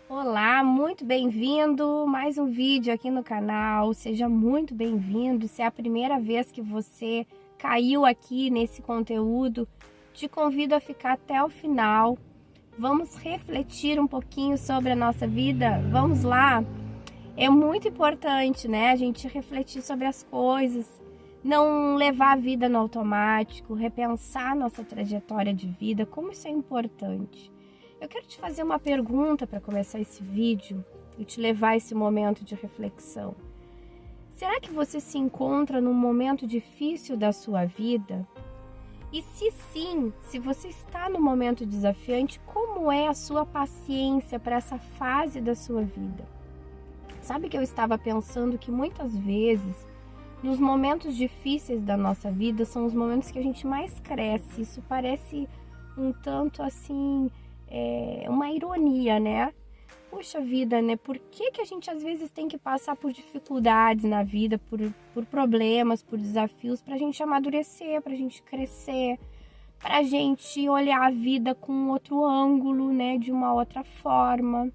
Olá, muito bem-vindo, mais um vídeo aqui no canal, seja muito bem-vindo. Se é a primeira vez que você caiu aqui nesse conteúdo, te convido a ficar até o final. Vamos refletir um pouquinho sobre a nossa vida? Vamos lá? É muito importante, né, a gente refletir sobre as coisas, não levar a vida no automático, repensar nossa trajetória de vida, como isso é importante. Eu quero te fazer uma pergunta para começar esse vídeo e te levar a esse momento de reflexão. Será que você se encontra num momento difícil da sua vida? E se sim, se você está num momento desafiante, como é a sua paciência para essa fase da sua vida? Sabe que eu estava pensando que muitas vezes, nos momentos difíceis da nossa vida, são os momentos que a gente mais cresce. Isso parece um tanto assim... uma ironia, né? Puxa vida, né? Por que a gente às vezes tem que passar por dificuldades na vida, por problemas, por desafios, pra gente amadurecer, pra gente crescer, pra gente olhar a vida com outro ângulo, né? De uma outra forma.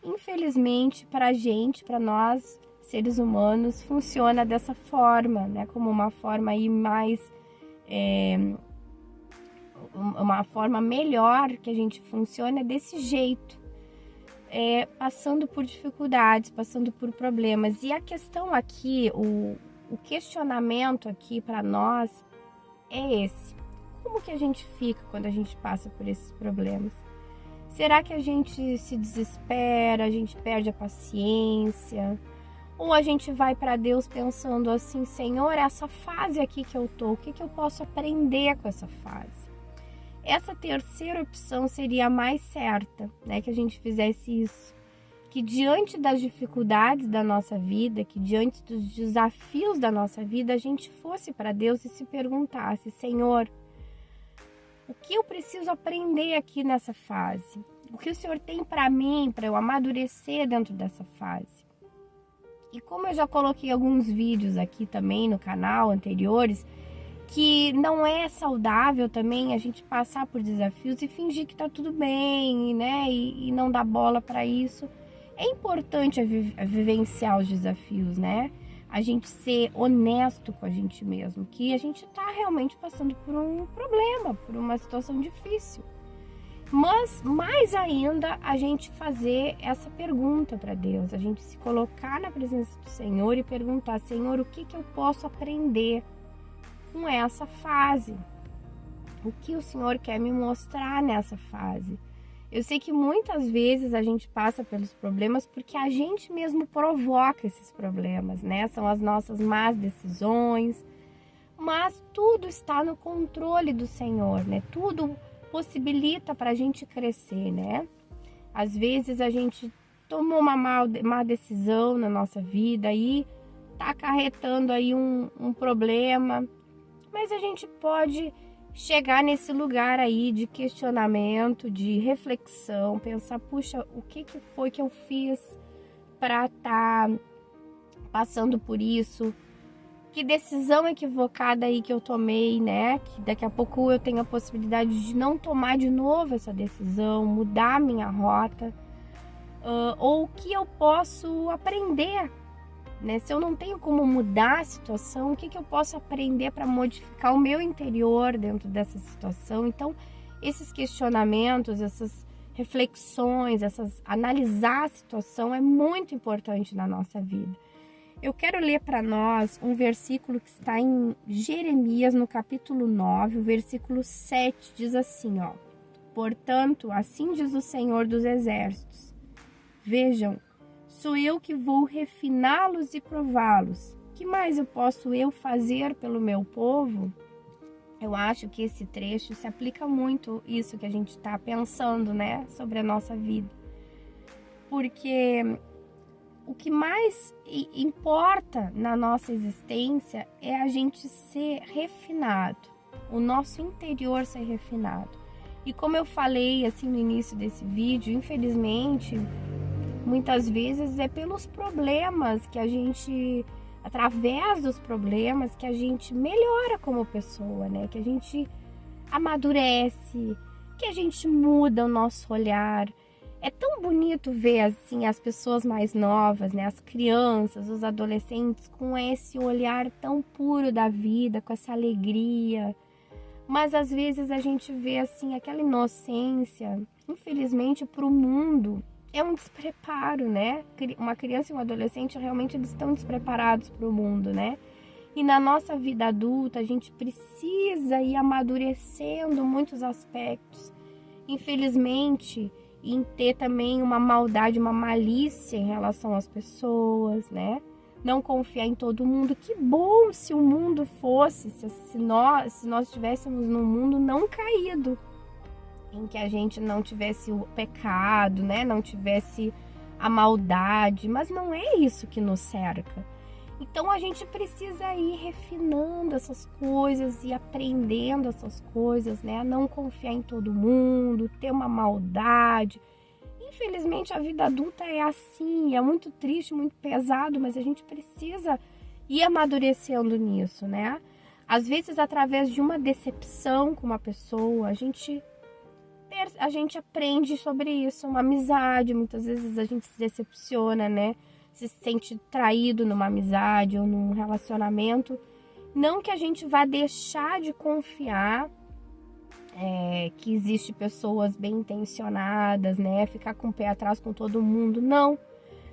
Infelizmente, pra gente, pra nós, seres humanos, funciona dessa forma, né? Como uma forma aí mais... uma forma melhor que a gente funciona é desse jeito, passando por dificuldades, passando por problemas. E a questão aqui, o questionamento aqui para nós é esse: como que a gente fica quando a gente passa por esses problemas? Será que a gente se desespera, a gente perde a paciência? Ou a gente vai para Deus pensando assim: Senhor, essa fase aqui que eu tô, o que eu posso aprender com essa fase? Essa terceira opção seria a mais certa, né? Que a gente fizesse isso. Que diante das dificuldades da nossa vida, que diante dos desafios da nossa vida, a gente fosse para Deus e se perguntasse: Senhor, o que eu preciso aprender aqui nessa fase? O que o Senhor tem para mim, para eu amadurecer dentro dessa fase? E como eu já coloquei alguns vídeos aqui também no canal anteriores, que não é saudável também a gente passar por desafios e fingir que tá tudo bem, né? E não dar bola para isso. É importante a vivenciar os desafios, né? A gente ser honesto com a gente mesmo, que a gente tá realmente passando por um problema, por uma situação difícil. Mas, mais ainda, a gente fazer essa pergunta para Deus, a gente se colocar na presença do Senhor e perguntar: Senhor, o que eu posso aprender com essa fase? O que o Senhor quer me mostrar nessa fase? Eu sei que muitas vezes a gente passa pelos problemas porque a gente mesmo provoca esses problemas, né? São as nossas más decisões, mas tudo está no controle do Senhor, né? Tudo possibilita para a gente crescer, né? Às vezes a gente tomou uma má decisão na nossa vida e tá acarretando aí um problema, mas a gente pode chegar nesse lugar aí de questionamento, de reflexão, pensar: puxa, o que foi que eu fiz para estar passando por isso? Que decisão equivocada aí que eu tomei, né? Que daqui a pouco eu tenho a possibilidade de não tomar de novo essa decisão, mudar a minha rota. Ou o que eu posso aprender, né? Se eu não tenho como mudar a situação, o que eu posso aprender para modificar o meu interior dentro dessa situação? Então, esses questionamentos, essas reflexões, analisar a situação é muito importante na nossa vida. Eu quero ler para nós um versículo que está em Jeremias, no capítulo 9, o versículo 7, diz assim, ó: Portanto, assim diz o Senhor dos Exércitos: Vejam, sou eu que vou refiná-los e prová-los. Que mais eu posso fazer pelo meu povo? Eu acho que esse trecho se aplica muito isso que a gente está pensando, né? Sobre a nossa vida. Porque o que mais importa na nossa existência é a gente ser refinado. O nosso interior ser refinado. E como eu falei assim no início desse vídeo, infelizmente, muitas vezes é pelos problemas que a gente, através dos problemas, que a gente melhora como pessoa, né? Que a gente amadurece, que a gente muda o nosso olhar. É tão bonito ver assim as pessoas mais novas, né, as crianças, os adolescentes com esse olhar tão puro da vida, com essa alegria. Mas às vezes a gente vê assim aquela inocência, infelizmente para o mundo é um despreparo, né? Uma criança e um adolescente realmente eles estão despreparados para o mundo, né? E na nossa vida adulta a gente precisa ir amadurecendo muitos aspectos. Infelizmente, em ter também uma maldade, uma malícia em relação às pessoas, né? Não confiar em todo mundo. Que bom se o mundo fosse, se nós estivéssemos num mundo não caído, em que a gente não tivesse o pecado, né? Não tivesse a maldade, mas não é isso que nos cerca. Então a gente precisa ir refinando essas coisas e aprendendo essas coisas, né? A não confiar em todo mundo, ter uma maldade. Infelizmente a vida adulta é assim, é muito triste, muito pesado, mas a gente precisa ir amadurecendo nisso, né? Às vezes através de uma decepção com uma pessoa, a gente aprende sobre isso, uma amizade, muitas vezes a gente se decepciona, né? Se sente traído numa amizade ou num relacionamento. Não que a gente vá deixar de confiar, que existe pessoas bem intencionadas, né? Ficar com o pé atrás com todo mundo, não.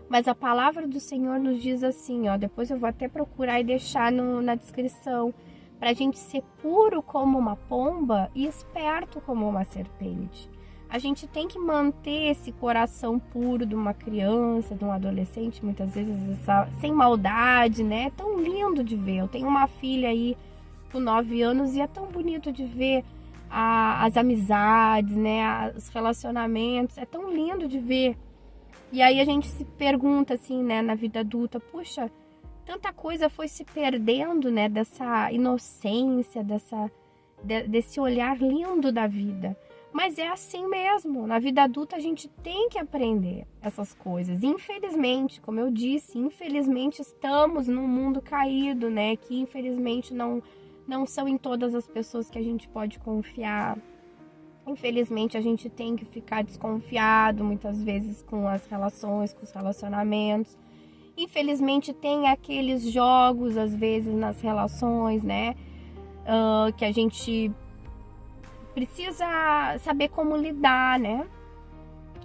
Mas a palavra do Senhor nos diz assim, ó, depois eu vou até procurar e deixar na descrição, para a gente ser puro como uma pomba e esperto como uma serpente. A gente tem que manter esse coração puro de uma criança, de um adolescente, muitas vezes sem maldade, né? É tão lindo de ver. Eu tenho uma filha aí com 9 anos e é tão bonito de ver as amizades, né? Os relacionamentos. É tão lindo de ver. E aí a gente se pergunta assim, né? Na vida adulta, puxa, tanta coisa foi se perdendo, né? Dessa inocência, desse olhar lindo da vida. Mas é assim mesmo, na vida adulta a gente tem que aprender essas coisas. Infelizmente, como eu disse, infelizmente estamos num mundo caído, né? Que infelizmente não são em todas as pessoas que a gente pode confiar. Infelizmente a gente tem que ficar desconfiado muitas vezes com as relações, com os relacionamentos. Infelizmente tem aqueles jogos às vezes nas relações, né? Que a gente precisa saber como lidar, né?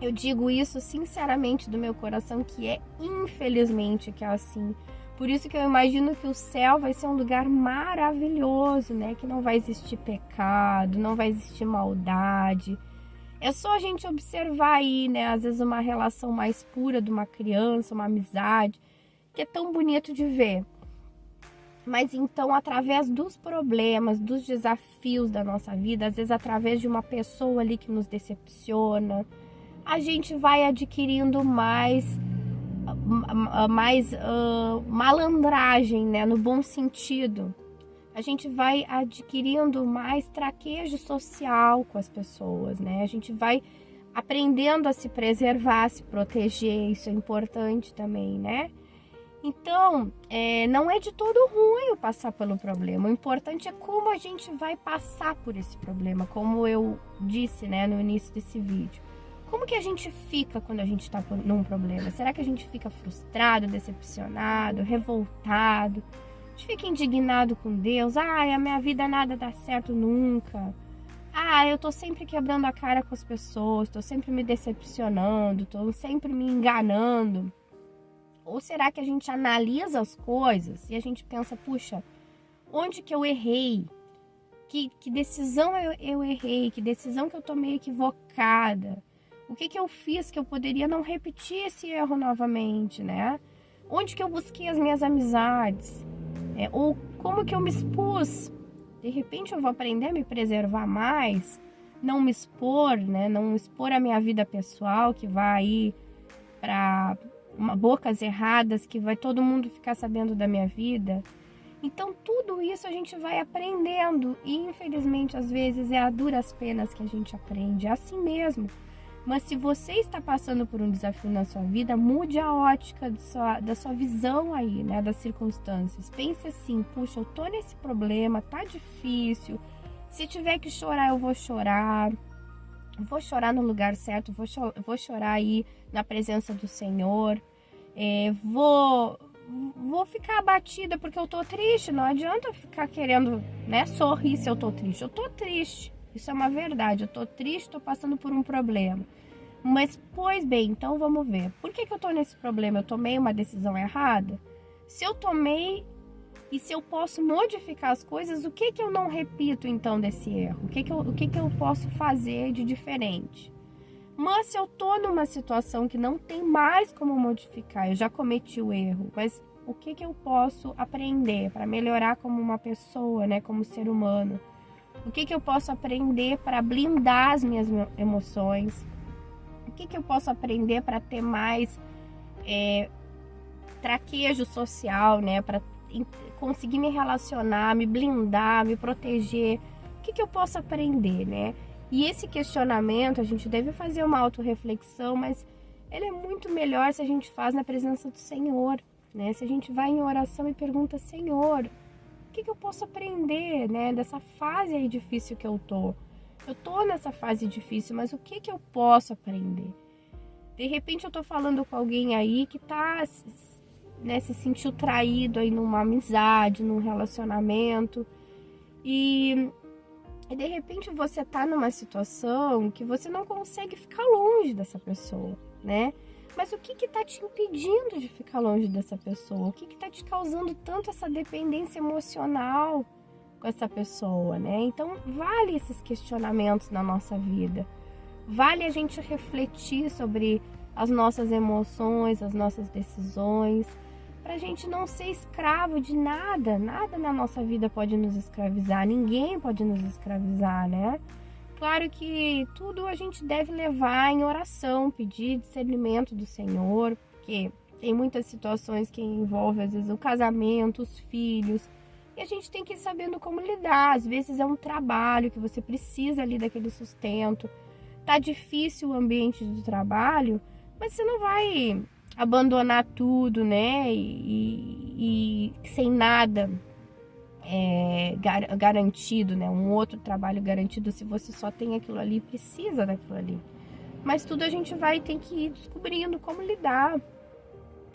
Eu digo isso sinceramente do meu coração, que é infelizmente que é assim. Por isso que eu imagino que o céu vai ser um lugar maravilhoso, né? Que não vai existir pecado, não vai existir maldade. É só a gente observar aí, né? Às vezes uma relação mais pura de uma criança, uma amizade, que é tão bonito de ver. Mas então, através dos problemas, dos desafios da nossa vida, às vezes através de uma pessoa ali que nos decepciona, a gente vai adquirindo mais malandragem, né, no bom sentido. A gente vai adquirindo mais traquejo social com as pessoas, né? A gente vai aprendendo a se preservar, a se proteger, isso é importante também, né? Então, não é de todo ruim passar pelo problema. O importante é como a gente vai passar por esse problema, como eu disse, né, no início desse vídeo. Como que a gente fica quando a gente está num problema? Será que a gente fica frustrado, decepcionado, revoltado? A gente fica indignado com Deus? Ai, a minha vida nada dá certo nunca. Ah, eu tô sempre quebrando a cara com as pessoas, tô sempre me decepcionando, tô sempre me enganando. Ou será que a gente analisa as coisas e a gente pensa, puxa, onde que eu errei? Que decisão eu errei? Que decisão que eu tomei equivocada? O que eu fiz que eu poderia não repetir esse erro novamente, né? Onde que eu busquei as minhas amizades? Ou como que eu me expus? De repente eu vou aprender a me preservar mais, não me expor, né? Não expor a minha vida pessoal que vai aí para bocas erradas, que vai todo mundo ficar sabendo da minha vida. Então tudo isso a gente vai aprendendo e infelizmente às vezes é a duras penas que a gente aprende, é assim mesmo. Mas se você está passando por um desafio na sua vida, mude a ótica da sua visão aí, né, das circunstâncias. Pense assim, puxa, eu tô nesse problema, tá difícil, se tiver que chorar eu vou chorar. vou chorar no lugar certo, vou chorar aí na presença do Senhor, vou ficar abatida porque eu tô triste. Não adianta eu ficar querendo, né, sorrir se eu tô triste. Eu tô triste, isso é uma verdade, eu tô triste, tô passando por um problema. Mas, pois bem, então vamos ver. Por que eu tô nesse problema? Eu tomei uma decisão errada? Se eu tomei e se eu posso modificar as coisas, o que eu não repito então desse erro? O que eu posso fazer de diferente? Mas se eu tô numa situação que não tem mais como modificar, eu já cometi o erro, mas o que eu posso aprender para melhorar como uma pessoa, né, como ser humano? O que eu posso aprender para blindar as minhas emoções? O que eu posso aprender para ter mais traquejo social, né, para conseguir me relacionar, me blindar, me proteger? O que eu posso aprender, né? E esse questionamento, a gente deve fazer uma autorreflexão, mas ele é muito melhor se a gente faz na presença do Senhor, né? Se a gente vai em oração e pergunta, Senhor, o que eu posso aprender, né, dessa fase aí difícil que eu tô? Eu tô nessa fase difícil, mas o que eu posso aprender? De repente eu tô falando com alguém aí que tá, né, se sentiu traído aí numa amizade, num relacionamento, e de repente você tá numa situação que você não consegue ficar longe dessa pessoa, né? Mas o que tá te impedindo de ficar longe dessa pessoa? O que tá te causando tanto essa dependência emocional com essa pessoa, né? Então, vale esses questionamentos na nossa vida. Vale a gente refletir sobre as nossas emoções, as nossas decisões, pra gente não ser escravo de nada. Nada na nossa vida pode nos escravizar, ninguém pode nos escravizar, né? Claro que tudo a gente deve levar em oração, pedir discernimento do Senhor, porque tem muitas situações que envolvem, às vezes, o casamento, os filhos, e a gente tem que ir sabendo como lidar. Às vezes é um trabalho que você precisa ali daquele sustento, tá difícil o ambiente do trabalho, mas você não vai abandonar tudo, né, e sem nada garantido, né, um outro trabalho garantido, se você só tem aquilo ali, precisa daquilo ali. Mas tudo a gente vai ter que ir descobrindo como lidar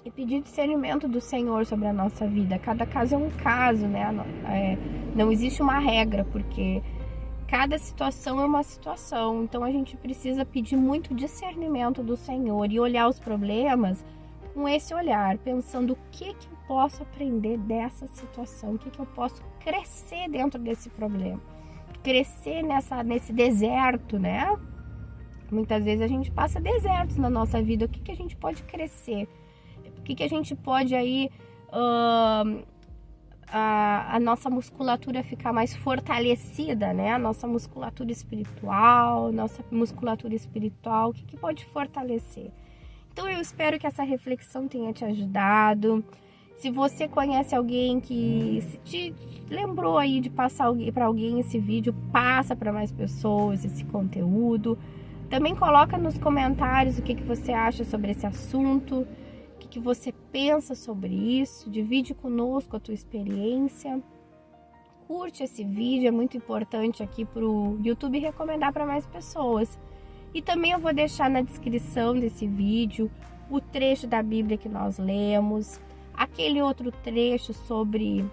e pedir discernimento do Senhor sobre a nossa vida. Cada caso é um caso, né, não existe uma regra, porque cada situação é uma situação, então a gente precisa pedir muito discernimento do Senhor e olhar os problemas com esse olhar, pensando o que eu posso aprender dessa situação, o que eu posso crescer dentro desse problema, crescer nesse deserto, né? Muitas vezes a gente passa desertos na nossa vida, o que a gente pode crescer, o que a gente pode aí... a nossa musculatura ficar mais fortalecida, né? A nossa musculatura espiritual, o que pode fortalecer? Então eu espero que essa reflexão tenha te ajudado. Se você conhece alguém que te lembrou aí de passar para alguém esse vídeo, passa para mais pessoas esse conteúdo. Também coloca nos comentários o que você acha sobre esse assunto, o que você pensa sobre isso, divide conosco a tua experiência. Curte esse vídeo, é muito importante aqui para o YouTube recomendar para mais pessoas. E também eu vou deixar na descrição desse vídeo o trecho da Bíblia que nós lemos, aquele outro trecho sobre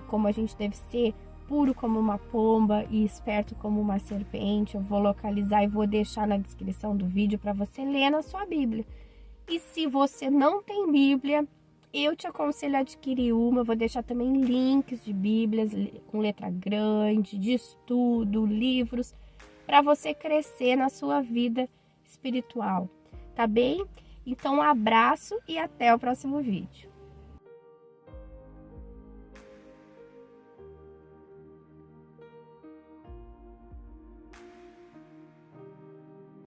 como a gente deve ser puro como uma pomba e esperto como uma serpente. Eu vou localizar e vou deixar na descrição do vídeo para você ler na sua Bíblia. E se você não tem Bíblia, eu te aconselho a adquirir uma. Eu vou deixar também links de Bíblias com letra grande, de estudo, livros, para você crescer na sua vida espiritual, tá bem? Então, um abraço e até o próximo vídeo.